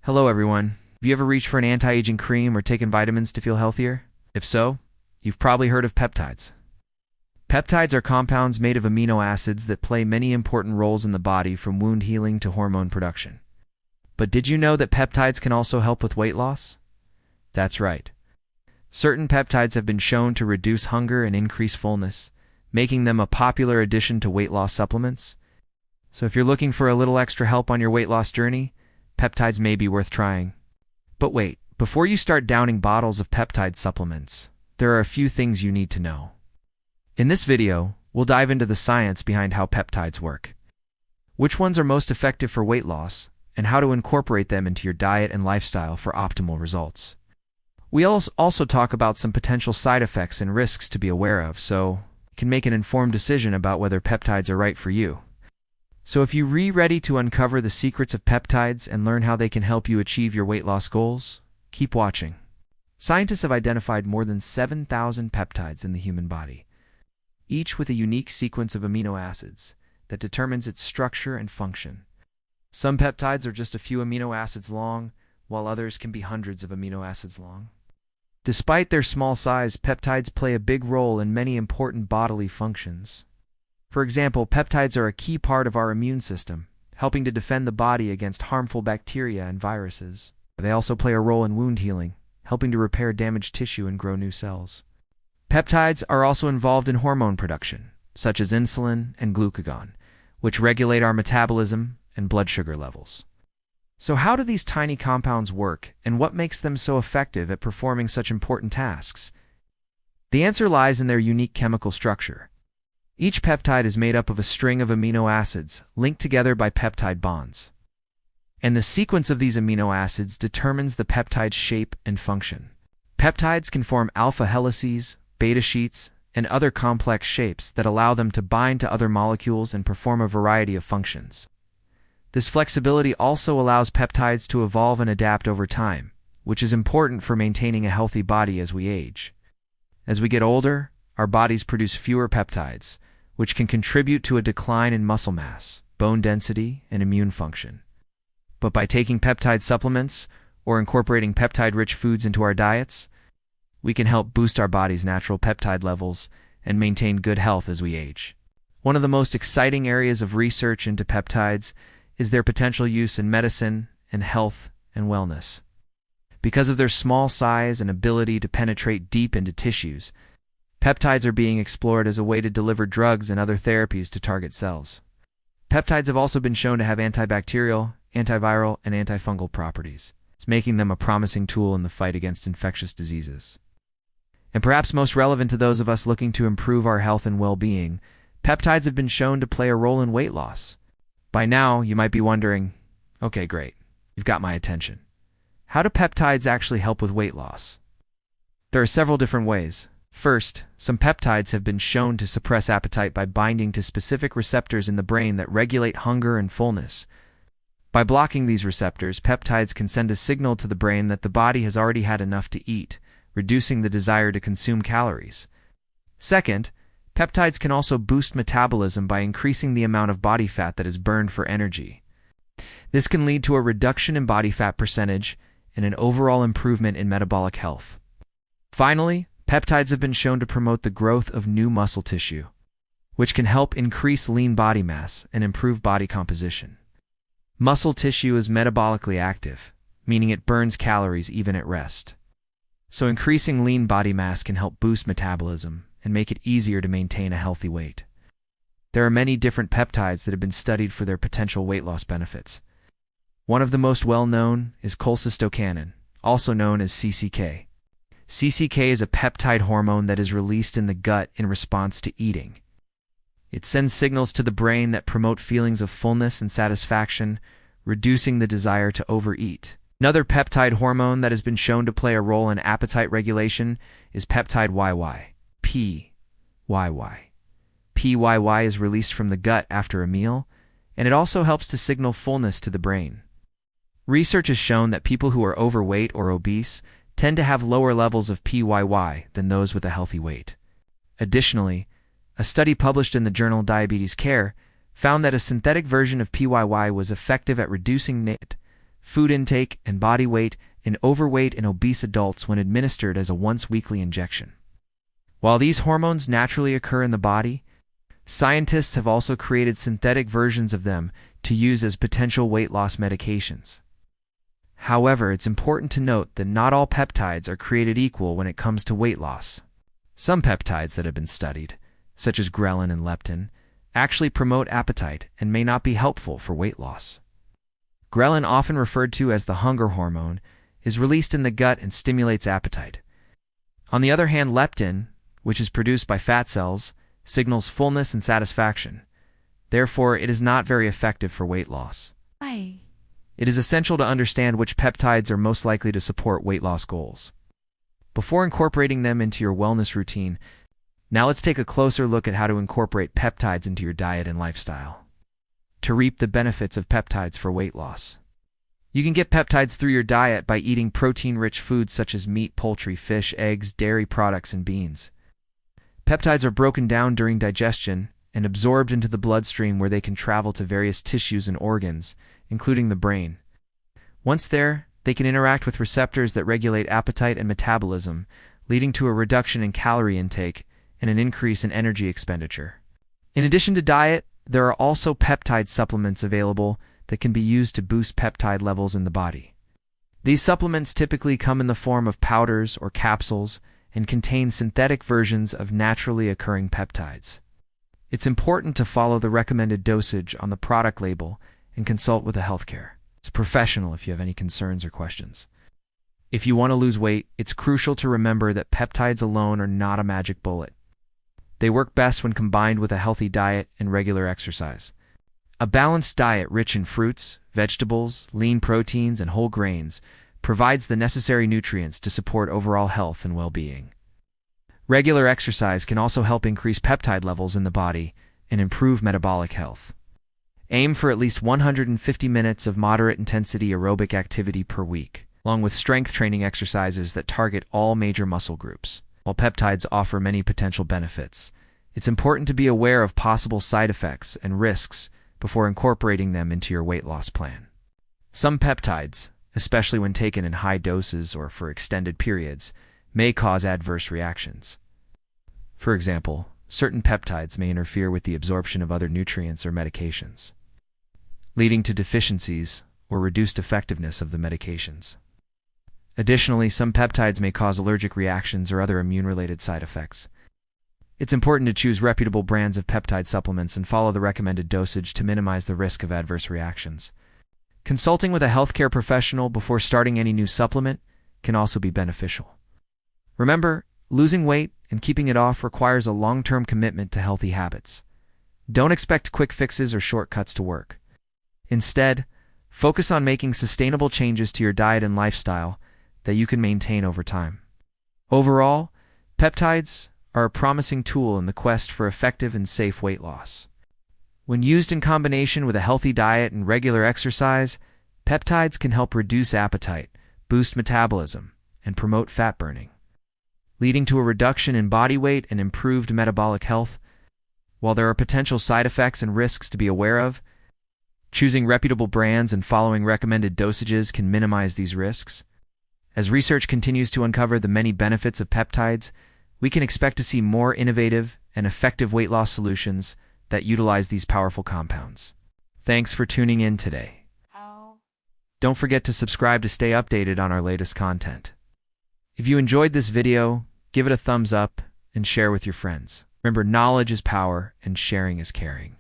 Hello everyone. Have you ever reached for an anti-aging cream or taken vitamins to feel healthier? If so, you've probably heard of peptides. Peptides are compounds made of amino acids that play many important roles in the body, from wound healing to hormone production. But did you know that peptides can also help with weight loss? That's right. Certain peptides have been shown to reduce hunger and increase fullness, making them a popular addition to weight loss supplements. So if you're looking for a little extra help on your weight loss journey, peptides may be worth trying. But wait, before you start downing bottles of peptide supplements, there are a few things you need to know. In this video, we'll dive into the science behind how peptides work, which ones are most effective for weight loss, and how to incorporate them into your diet and lifestyle for optimal results. We'll also talk about some potential side effects and risks to be aware of, so you can make an informed decision about whether peptides are right for you. So if you're ready to uncover the secrets of peptides and learn how they can help you achieve your weight loss goals, keep watching. Scientists have identified more than 7,000 peptides in the human body, each with a unique sequence of amino acids that determines its structure and function. Some peptides are just a few amino acids long, while others can be hundreds of amino acids long. Despite their small size, peptides play a big role in many important bodily functions. For example, peptides are a key part of our immune system, helping to defend the body against harmful bacteria and viruses. They also play a role in wound healing, helping to repair damaged tissue and grow new cells. Peptides are also involved in hormone production, such as insulin and glucagon, which regulate our metabolism and blood sugar levels. So how do these tiny compounds work, and what makes them so effective at performing such important tasks? The answer lies in their unique chemical structure. Each peptide is made up of a string of amino acids linked together by peptide bonds. And the sequence of these amino acids determines the peptide's shape and function. Peptides can form alpha helices, beta sheets, and other complex shapes that allow them to bind to other molecules and perform a variety of functions. This flexibility also allows peptides to evolve and adapt over time, which is important for maintaining a healthy body as we age. As we get older, our bodies produce fewer peptides, which can contribute to a decline in muscle mass, bone density, and immune function. But by taking peptide supplements or incorporating peptide-rich foods into our diets, we can help boost our body's natural peptide levels and maintain good health as we age. One of the most exciting areas of research into peptides is their potential use in medicine and health and wellness. Because of their small size and ability to penetrate deep into tissues, peptides are being explored as a way to deliver drugs and other therapies to target cells. Peptides have also been shown to have antibacterial, antiviral, and antifungal properties, making them a promising tool in the fight against infectious diseases. And perhaps most relevant to those of us looking to improve our health and well-being, peptides have been shown to play a role in weight loss. By now, you might be wondering, okay, great, you've got my attention. How do peptides actually help with weight loss? There are several different ways. First, some peptides have been shown to suppress appetite by binding to specific receptors in the brain that regulate hunger and fullness. By blocking these receptors, peptides can send a signal to the brain that the body has already had enough to eat, reducing the desire to consume calories. Second, peptides can also boost metabolism by increasing the amount of body fat that is burned for energy. This can lead to a reduction in body fat percentage and an overall improvement in metabolic health. Finally, peptides have been shown to promote the growth of new muscle tissue, which can help increase lean body mass and improve body composition. Muscle tissue is metabolically active, meaning it burns calories even at rest. So increasing lean body mass can help boost metabolism and make it easier to maintain a healthy weight. There are many different peptides that have been studied for their potential weight loss benefits. One of the most well-known is cholecystokinin, also known as CCK. CCK is a peptide hormone that is released in the gut in response to eating. It sends signals to the brain that promote feelings of fullness and satisfaction, reducing the desire to overeat. Another peptide hormone that has been shown to play a role in appetite regulation is peptide YY, PYY. PYY is released from the gut after a meal, and it also helps to signal fullness to the brain. Research has shown that people who are overweight or obese tend to have lower levels of PYY than those with a healthy weight. Additionally, a study published in the journal Diabetes Care found that a synthetic version of PYY was effective at reducing NAT, food intake, and body weight in overweight and obese adults when administered as a once-weekly injection. While these hormones naturally occur in the body, scientists have also created synthetic versions of them to use as potential weight loss medications. However, it's important to note that not all peptides are created equal when it comes to weight loss. Some peptides that have been studied, such as ghrelin and leptin, actually promote appetite and may not be helpful for weight loss. Ghrelin, often referred to as the hunger hormone, is released in the gut and stimulates appetite. On the other hand, leptin, which is produced by fat cells, signals fullness and satisfaction. Therefore, it is not very effective for weight loss. It is essential to understand which peptides are most likely to support weight loss goals. Before incorporating them into your wellness routine, now let's take a closer look at how to incorporate peptides into your diet and lifestyle to reap the benefits of peptides for weight loss. You can get peptides through your diet by eating protein-rich foods such as meat, poultry, fish, eggs, dairy products, and beans. Peptides are broken down during digestion and absorbed into the bloodstream, where they can travel to various tissues and organs, including the brain. Once there, they can interact with receptors that regulate appetite and metabolism, leading to a reduction in calorie intake and an increase in energy expenditure. In addition to diet, there are also peptide supplements available that can be used to boost peptide levels in the body. These supplements typically come in the form of powders or capsules and contain synthetic versions of naturally occurring peptides. It's important to follow the recommended dosage on the product label and consult with a healthcare professional if you have any concerns or questions. If you want to lose weight, it's crucial to remember that peptides alone are not a magic bullet. They work best when combined with a healthy diet and regular exercise. A balanced diet rich in fruits, vegetables, lean proteins, and whole grains provides the necessary nutrients to support overall health and well-being. Regular exercise can also help increase peptide levels in the body and improve metabolic health. Aim for at least 150 minutes of moderate-intensity aerobic activity per week, along with strength training exercises that target all major muscle groups. While peptides offer many potential benefits, it's important to be aware of possible side effects and risks before incorporating them into your weight loss plan. Some peptides, especially when taken in high doses or for extended periods, may cause adverse reactions. For example, certain peptides may interfere with the absorption of other nutrients or medications, leading to deficiencies or reduced effectiveness of the medications. Additionally, some peptides may cause allergic reactions or other immune-related side effects. It's important to choose reputable brands of peptide supplements and follow the recommended dosage to minimize the risk of adverse reactions. Consulting with a healthcare professional before starting any new supplement can also be beneficial. Remember, losing weight and keeping it off requires a long-term commitment to healthy habits. Don't expect quick fixes or shortcuts to work. Instead, focus on making sustainable changes to your diet and lifestyle that you can maintain over time. Overall, peptides are a promising tool in the quest for effective and safe weight loss. When used in combination with a healthy diet and regular exercise, peptides can help reduce appetite, boost metabolism, and promote fat burning, leading to a reduction in body weight and improved metabolic health. While there are potential side effects and risks to be aware of, choosing reputable brands and following recommended dosages can minimize these risks. As research continues to uncover the many benefits of peptides, we can expect to see more innovative and effective weight loss solutions that utilize these powerful compounds. Thanks for tuning in today. Don't forget to subscribe to stay updated on our latest content. If you enjoyed this video, give it a thumbs up and share with your friends. Remember, knowledge is power and sharing is caring.